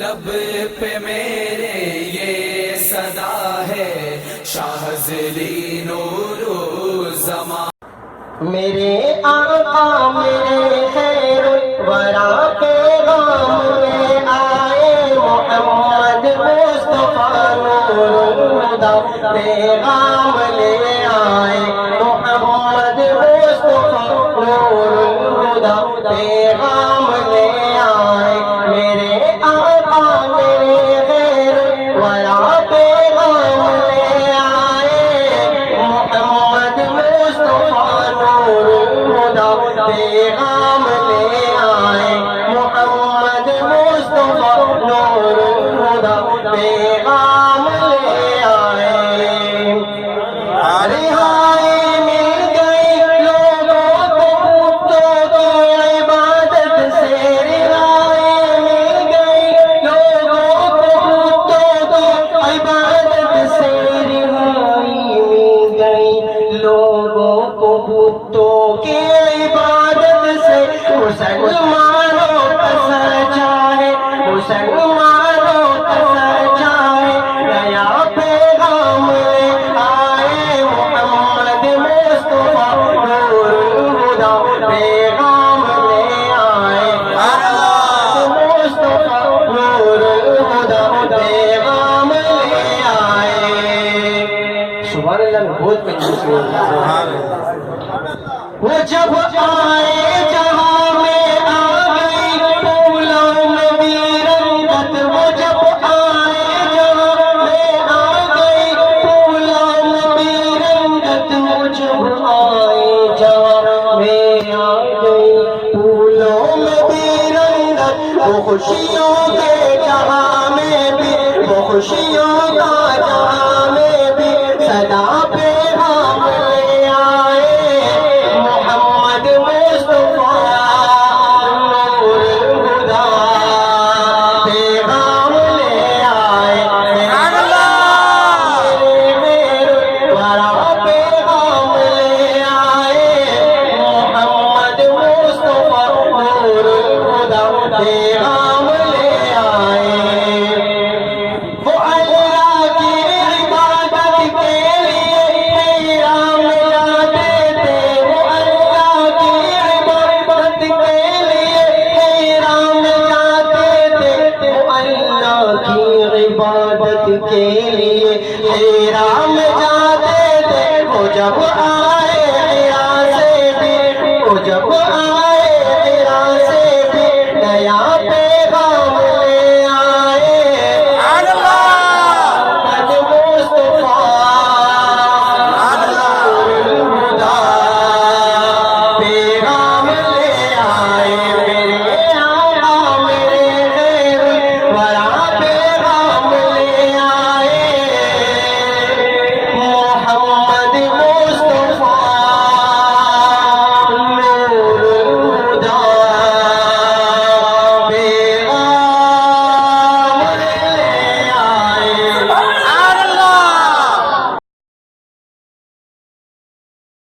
لب پہ میرے یہ صدا ہے شاہزلی نور الزمان. میرے آقا میرے خیر الورا کے غم میں آئے محمد مصطفیٰ نور الہدیٰ پیغام لے آئے محمد مصطفیٰ نور الہدیٰ پیغام لے آئے. میرے آقا میرے خیر الورا پیغام لے آئے محمد مصطفیٰ نور الہدیٰ پیغام لے آئے محمد مصطفیٰ نور الہدیٰ پیغام لے آئے. رہائی مل گئی لوگوں کو بتوں کی عبادت سے. رہائی مل گئی لوگوں کو بتوں کی عبادت سے. رہائی مل گئی لوگوں کو بتوں کی عبادت سے. مسلمانوں کا سچا ہے مسلمانوں کا سچا ہے. نیا پیغام لے آئے محمد مصطفیٰ نور الہدیٰ پیغام لے آئے محمد مصطفیٰ نور الہدیٰ پیغام لے آئے. سبحان اللہ بہت کنجوس ہے. وہ جب آئے جہاں میں آ گئی پھولوں میں بھی رنگت. وہ جب آئے جہاں میں آ گئی پھولوں میں بھی رنگت. وہ جب آئے جہاں میں آ گئی پھولوں میں بھی رنگت. وہ خوشیوں کے جہاں میں بھی وہ خوشیوں کا جہاں میں بھی صدا پیغام لے آئے محمد مصطفیٰ نور الہدیٰ پیغام لے آئے. میرے ورا پیغام لے آئے محمد مصطفیٰ نور الہدیٰ پیغام لے آئے. وہ اللہ کی عبادت کے لیے حرام جاتے تھے. وہ اللہ کی عبادت کے لیے حرام جاتے تھے. وہ اللہ کی عبادت کے لیے حرام جاتے تھے. وہ جب